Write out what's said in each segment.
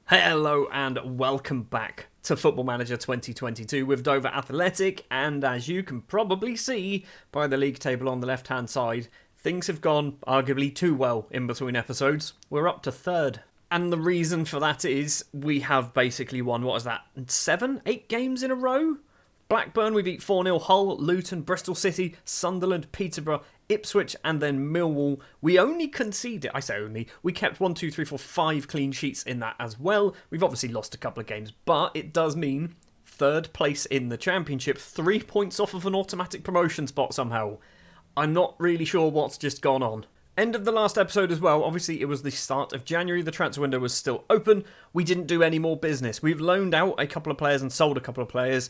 Hello and welcome back to Football Manager 2022 with Dover Athletic, and as you can probably see by the league table on the left hand side, things have gone arguably too well in between episodes. We're up to third, and the reason for that is we have basically won, 8 games in a row? Blackburn we beat 4-0, Hull, Luton, Bristol City, Sunderland, Peterborough, Ipswich and then Millwall. We only conceded, we kept 5 clean sheets in that as well. We've obviously lost a couple of games, but it does mean third place in the championship, 3 points off of an automatic promotion spot somehow. I'm not really sure what's just gone on. End of the last episode as well, obviously it was the start of January, the transfer window was still open, we didn't do any more business. We've loaned out a couple of players and sold a couple of players.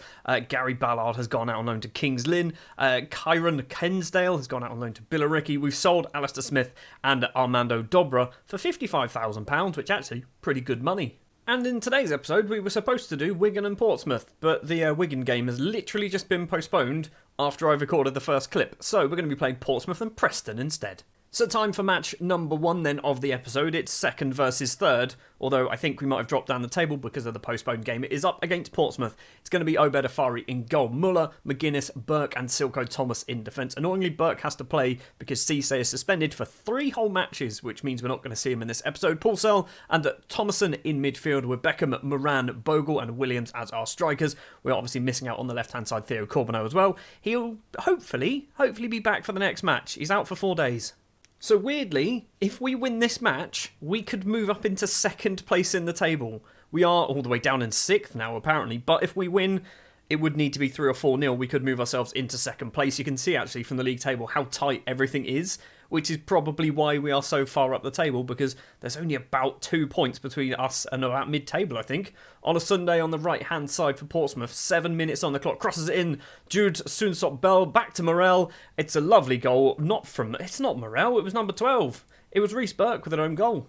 Gary Ballard has gone out on loan to Kings Lynn, Kyron Kensdale has gone out on loan to Billericay, we've sold Alistair Smith and Armando Dobra for £55,000, which actually pretty good money. And in today's episode, we were supposed to do Wigan and Portsmouth, but the Wigan game has literally just been postponed after I recorded the first clip, so we're going to be playing Portsmouth and Preston instead. So time for match number 1 then of the episode. It's second versus third, although I think we might have dropped down the table because of the postponed game. It is up against Portsmouth. It's going to be Obed Afari in goal. Muller, McGuinness, Burke and Silko Thomas in defence. Annoyingly, Burke has to play because Cisse is suspended for 3 whole matches, which means we're not going to see him in this episode. Pulsell and Thomason in midfield with Beckham, Moran, Bogle and Williams as our strikers. We're obviously missing out on the left-hand side Theo Corbeau as well. He'll hopefully be back for the next match. He's out for 4 days. So weirdly, if we win this match, we could move up into second place in the table. We are all the way down in 6th now, apparently, but if we win, it would need to be 3 or 4-0. We could move ourselves into second place. You can see actually from the league table how tight everything is, which is probably why we are so far up the table, because there's only about 2 points between us and about mid-table, I think. On a Sunday on the right-hand side for Portsmouth, 7 minutes on the clock, crosses it in, Jude Soonsop-Bell, back to Morel. It's a lovely goal, it's not Morel, it was number 12. It was Reece Burke with an own goal.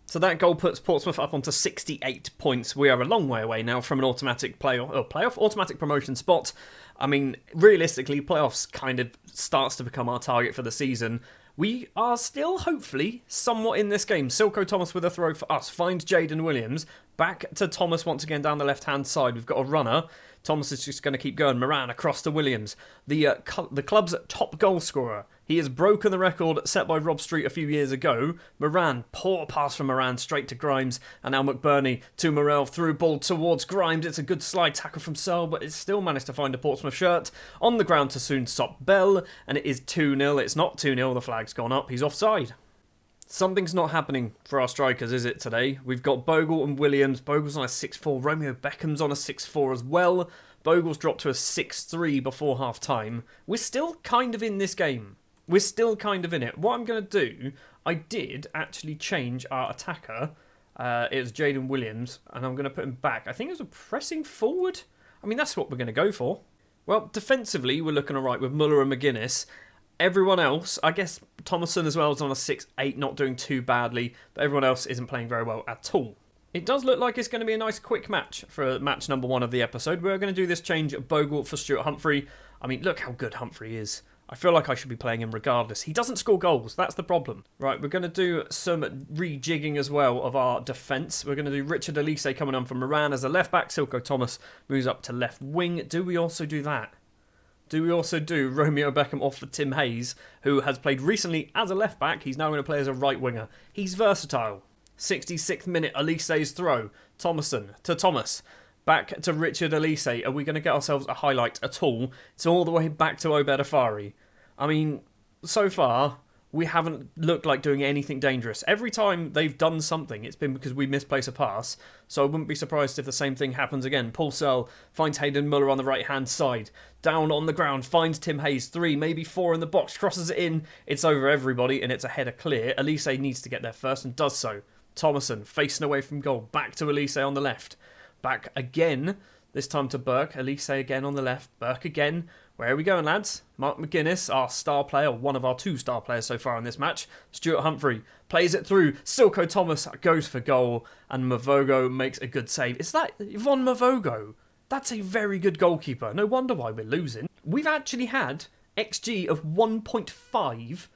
So that goal puts Portsmouth up onto 68 points. We are a long way away now from an automatic automatic promotion spot. I mean, realistically, playoffs kind of starts to become our target for the season. We are still, hopefully, somewhat in this game. Silko Thomas with a throw for us. Finds Jaden Williams. Back to Thomas once again down the left-hand side. We've got a runner. Thomas is just going to keep going. Moran across to Williams. The club's top goal scorer. He has broken the record set by Rob Street a few years ago. Moran, poor pass from Moran straight to Grimes. And now McBurney to Morel. Through ball towards Grimes. It's a good slide tackle from Searle, but it's still managed to find a Portsmouth shirt. On the ground to Soonsop-Bell. And it is 2-0. It's not 2-0. The flag's gone up. He's offside. Something's not happening for our strikers, is it, today? We've got Bogle and Williams. Bogle's on a 6-4. Romeo Beckham's on a 6-4 as well. Bogle's dropped to a 6-3 before half-time. We're still kind of in this game. We're still kind of in it. What I'm going to do, I did actually change our attacker. It was Jaden Williams, and I'm going to put him back. I think it was a pressing forward. I mean, that's what we're going to go for. Well, defensively, we're looking all right with Muller and McGuinness. Everyone else, I guess Thomason as well is on a 6-8, not doing too badly, but everyone else isn't playing very well at all. It does look like it's going to be a nice quick match for match number 1 of the episode. We're going to do this change of Bogle for Stuart Humphrey. I mean, look how good Humphrey is. I feel like I should be playing him regardless. He doesn't score goals, that's the problem. Right, we're going to do some rejigging as well of our defence. We're going to do Richard Elise coming on from Moran as a left-back. Silko Thomas moves up to left wing. Do we also do that? Do we also do Romeo Beckham off for Tim Hayes, who has played recently as a left-back? He's now going to play as a right winger. He's versatile. 66th minute, Elise's throw. Thomason to Thomas. Back to Richard Elise. Are we going to get ourselves a highlight at all? It's all the way back to Obed Afari. I mean, so far, we haven't looked like doing anything dangerous. Every time they've done something, it's been because we misplace a pass. So I wouldn't be surprised if the same thing happens again. Paul Searle finds Hayden Muller on the right-hand side. Down on the ground, finds Tim Hayes. 3, maybe 4 in the box. Crosses it in. It's over everybody, and it's a header clear. Elise needs to get there first and does so. Thomason facing away from goal. Back to Elise on the left. Back again. This time to Burke. Elise again on the left. Burke again. Where are we going, lads? Mark McGuinness, our star player, one of our 2 star players so far in this match. Stuart Humphrey plays it through. Silko Thomas goes for goal. And Mavogo makes a good save. Is that Yvonne Mavogo? That's a very good goalkeeper. No wonder why we're losing. We've actually had XG of 1.5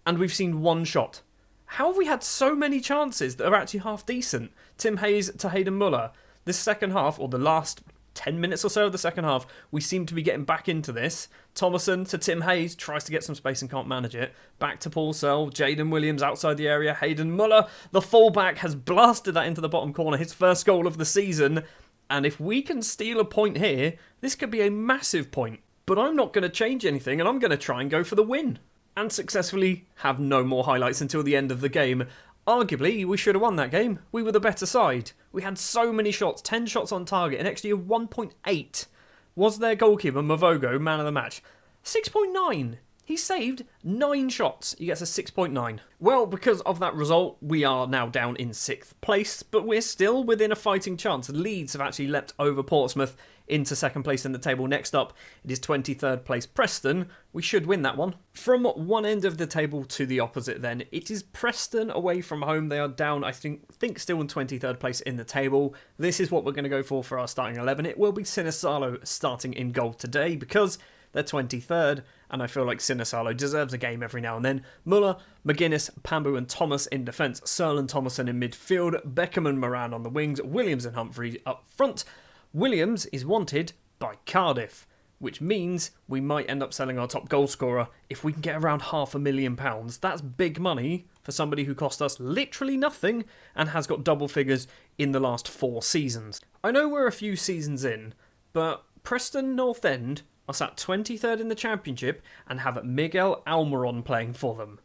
and we've seen 1 shot. How have we had so many chances that are actually half decent? Tim Hayes to Hayden Muller. This second half, or the last 10 minutes or so of the second half, we seem to be getting back into this. Thomason to Tim Hayes, tries to get some space and can't manage it. Back to Paul Searle, Jaden Williams outside the area, Hayden Muller, the fullback, has blasted that into the bottom corner, his first goal of the season. And if we can steal a point here, this could be a massive point. But I'm not going to change anything, and I'm going to try and go for the win. And successfully have no more highlights until the end of the game. Arguably, we should have won that game. We were the better side. We had so many shots, 10 shots on target, an XG of 1.8. Was their goalkeeper, Mavogo, man of the match? 6.9. He saved 9 shots. He gets a 6.9. Well, because of that result, we are now down in 6th place, but we're still within a fighting chance. Leeds have actually leapt over Portsmouth into 2nd place in the table. Next up, it is 23rd place Preston. We should win that one. From one end of the table to the opposite then, it is Preston away from home. They are down, I think still in 23rd place in the table. This is what we're going to go for our starting 11. It will be Sinisalo starting in goal today because they're 23rd, and I feel like Sinisalo deserves a game every now and then. Muller, McGuinness, Pambu and Thomas in defence, Searle and Thomason in midfield, Beckham and Moran on the wings, Williams and Humphrey up front. Williams is wanted by Cardiff, which means we might end up selling our top goal scorer if we can get around £500,000. That's big money for somebody who cost us literally nothing and has got double figures in the last 4 seasons. I know we're a few seasons in, but Preston North End are sat 23rd in the Championship and have Miguel Almiron playing for them.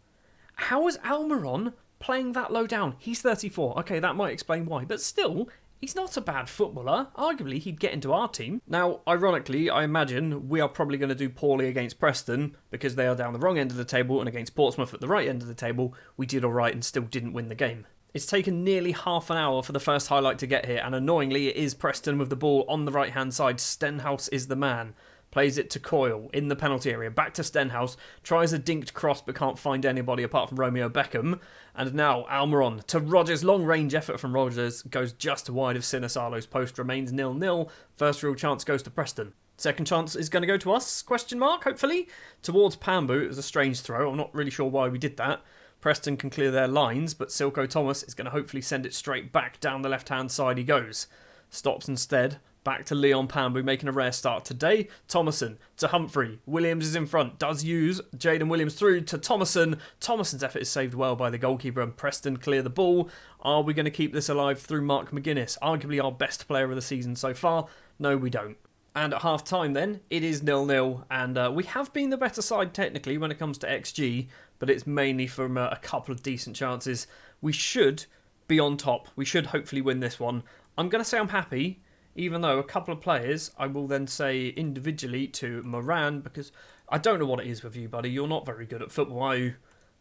How is Almiron playing that low down? He's 34. Okay, that might explain why, but still, he's not a bad footballer. Arguably, he'd get into our team. Now, ironically, I imagine we are probably going to do poorly against Preston because they are down the wrong end of the table, and against Portsmouth at the right end of the table, we did alright and still didn't win the game. It's taken nearly half an hour for the first highlight to get here, and annoyingly, it is Preston with the ball on the right-hand side. Stenhouse is the man. Plays it to Coyle in the penalty area. Back to Stenhouse. Tries a dinked cross but can't find anybody apart from Romeo Beckham. And now Almiron to Rogers. Long range effort from Rogers. Goes just wide of Sinisalo's post. Remains 0-0. First real chance goes to Preston. Second chance is going to go to us, question mark, hopefully. Towards Pambu. It was a strange throw. I'm not really sure why we did that. Preston can clear their lines, but Silko Thomas is going to hopefully send it straight back down the left-hand side he goes. Stops instead. Back to Leon Pambu, making a rare start today. Thomason to Humphrey. Williams is in front. Does use Jaden Williams through to Thomason. Thomason's effort is saved well by the goalkeeper and Preston clear the ball. Are we going to keep this alive through Mark McGuinness? Arguably our best player of the season so far. No, we don't. And at half-time then, it is 0-0. And we have been the better side technically when it comes to XG. But it's mainly from a couple of decent chances. We should be on top. We should hopefully win this one. I'm going to say I'm happy. Even though a couple of players, I will then say individually to Moran, because I don't know what it is with you, buddy. You're not very good at football, are you?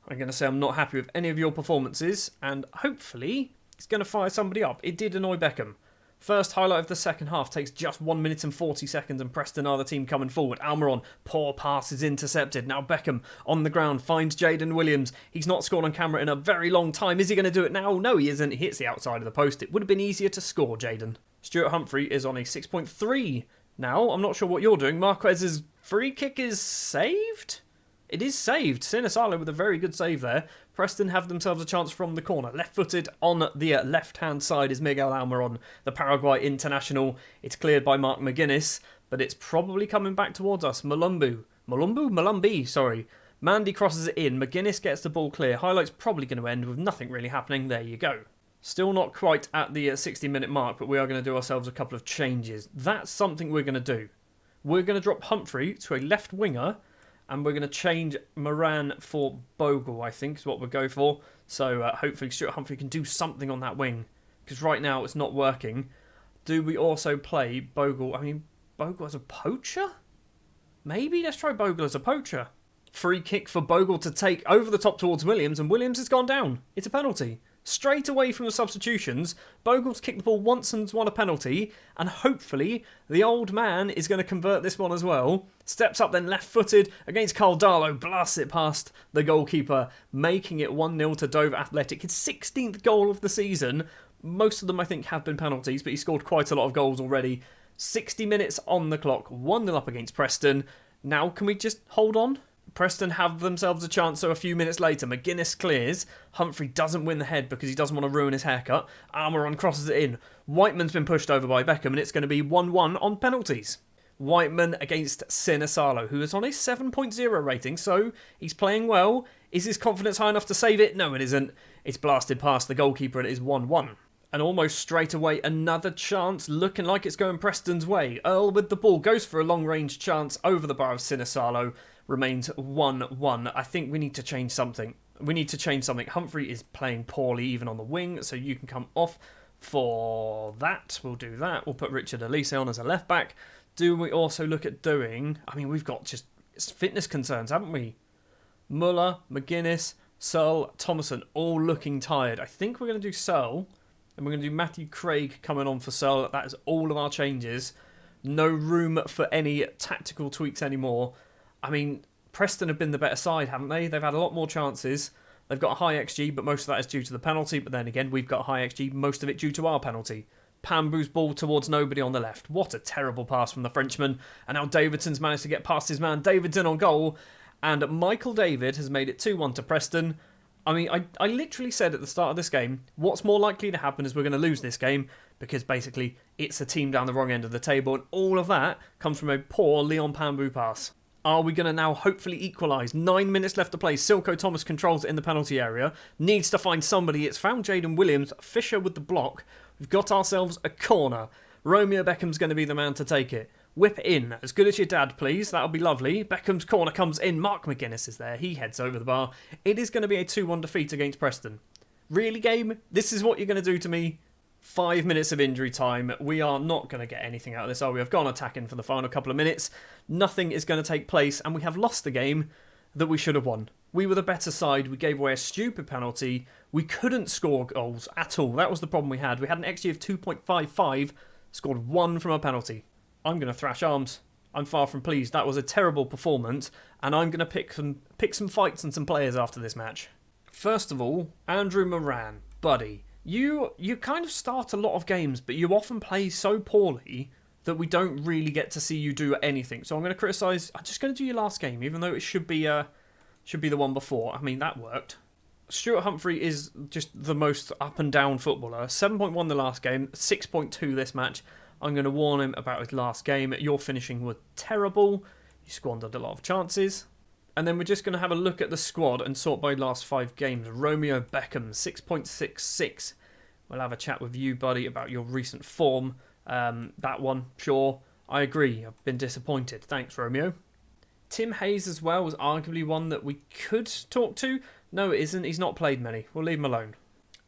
I'm going to say I'm not happy with any of your performances, and hopefully it's going to fire somebody up. It did annoy Beckham. First highlight of the second half takes just 1 minute and 40 seconds, and Preston are the team coming forward. Almiron, poor pass is intercepted. Now Beckham on the ground finds Jaden Williams. He's not scored on camera in a very long time. Is he going to do it now? No, he isn't. He hits the outside of the post. It would have been easier to score, Jaden. Stuart Humphrey is on a 6.3 now. I'm not sure what you're doing. Marquez's free kick is saved? It is saved. Sinisalo with a very good save there. Preston have themselves a chance from the corner. Left-footed on the left-hand side is Miguel Almiron, the Paraguay international. It's cleared by Mark McGuinness, but it's probably coming back towards us. Malumbi, sorry. Mandy crosses it in. McGuinness gets the ball clear. Highlight's probably going to end with nothing really happening. There you go. Still not quite at the 60-minute mark, but we are going to do ourselves a couple of changes. That's something we're going to do. We're going to drop Humphrey to a left winger, and we're going to change Moran for Bogle, I think, is what we'll go for. So hopefully Stuart Humphrey can do something on that wing, because right now it's not working. Do we also play Bogle? I mean, Bogle as a poacher? Maybe let's try Bogle as a poacher. Free kick for Bogle to take over the top towards Williams, and Williams has gone down. It's a penalty. Straight away from the substitutions, Bogle's kicked the ball once and won a penalty, and hopefully the old man is going to convert this one as well. Steps up then left-footed against Carl Darlow, blasts it past the goalkeeper, making it 1-0 to Dover Athletic. His 16th goal of the season. Most of them, I think, have been penalties, but he scored quite a lot of goals already. 60 minutes on the clock, 1-0 up against Preston. Now, can we just hold on? Preston have themselves a chance, so a few minutes later, McGuinness clears. Humphrey doesn't win the head because he doesn't want to ruin his haircut. Almiron crosses it in. Whiteman's been pushed over by Beckham, and it's going to be 1-1 on penalties. Whiteman against Sinisalo, who is on a 7.0 rating, so he's playing well. Is his confidence high enough to save it? No, it isn't. It's blasted past the goalkeeper, and it is 1-1. And almost straight away, another chance, looking like it's going Preston's way. Earl with the ball, goes for a long-range chance over the bar of Sinisalo. Remains 1-1. I think we need to change something. Humphrey is playing poorly even on the wing, so you can come off for that. We'll do that. We'll put Richard Elise on as a left-back. Do we also look at doing... I mean, we've got just fitness concerns, haven't we? Muller, McGuinness, Searle, Thomason, all looking tired. I think we're going to do Searle. And we're going to do Matthew Craig coming on for Searle. That is all of our changes. No room for any tactical tweaks anymore. I mean, Preston have been the better side, haven't they? They've had a lot more chances. They've got a high XG, but most of that is due to the penalty. But then again, we've got a high XG, most of it due to our penalty. Pambu's ball towards nobody on the left. What a terrible pass from the Frenchman. And now Davidson's managed to get past his man. Davidson on goal. And Michael David has made it 2-1 to Preston. I mean, I literally said at the start of this game, what's more likely to happen is we're going to lose this game because basically it's a team down the wrong end of the table, and all of that comes from a poor Leon Pambu pass. Are we going to now hopefully equalise? 9 minutes left to play. Silko Thomas controls it in the penalty area. Needs to find somebody. It's found Jaden Williams. Fisher with the block. We've got ourselves a corner. Romeo Beckham's going to be the man to take it. Whip it in. As good as your dad, please. That'll be lovely. Beckham's corner comes in. Mark McGuinness is there. He heads over the bar. It is going to be a 2-1 defeat against Preston. Really, game? This is what you're going to do to me? 5 minutes of injury time. We are not going to get anything out of this, are we? I've gone attacking for the final couple of minutes. Nothing is going to take place, and we have lost the game that we should have won. We were the better side. We gave away a stupid penalty. We couldn't score goals at all. That was the problem we had. We had an XG of 2.55, scored 1 from a penalty. I'm going to thrash arms. I'm far from pleased. That was a terrible performance, and I'm going to pick some fights and some players after this match. First of all, Andrew Moran, buddy. You kind of start a lot of games, but you often play so poorly that we don't really get to see you do anything. So I'm going to criticise. I'm just going to do your last game, even though it should be the one before. I mean, that worked. Stuart Humphrey is just the most up and down footballer. 7.1 the last game, 6.2 this match. I'm going to warn him about his last game. Your finishing was terrible. You squandered a lot of chances. And then we're just going to have a look at the squad and sort by last 5 games. Romeo Beckham, 6.66. We'll have a chat with you, buddy, about your recent form. That one, sure. I agree. I've been disappointed. Thanks, Romeo. Tim Hayes as well was arguably one that we could talk to. No, it isn't. He's not played many. We'll leave him alone.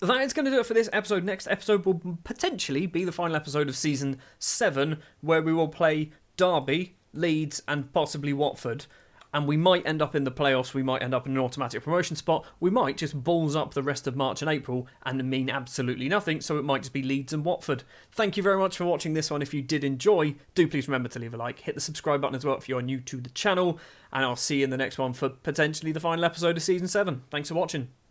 That is going to do it for this episode. Next episode will potentially be the final episode of Season 7, where we will play Derby, Leeds, and possibly Watford. And we might end up in the playoffs, we might end up in an automatic promotion spot, we might just balls up the rest of March and April and mean absolutely nothing, so it might just be Leeds and Watford. Thank you very much for watching this one. If you did enjoy, do please remember to leave a like, hit the subscribe button as well if you're new to the channel, and I'll see you in the next one for potentially the final episode of Season 7. Thanks for watching.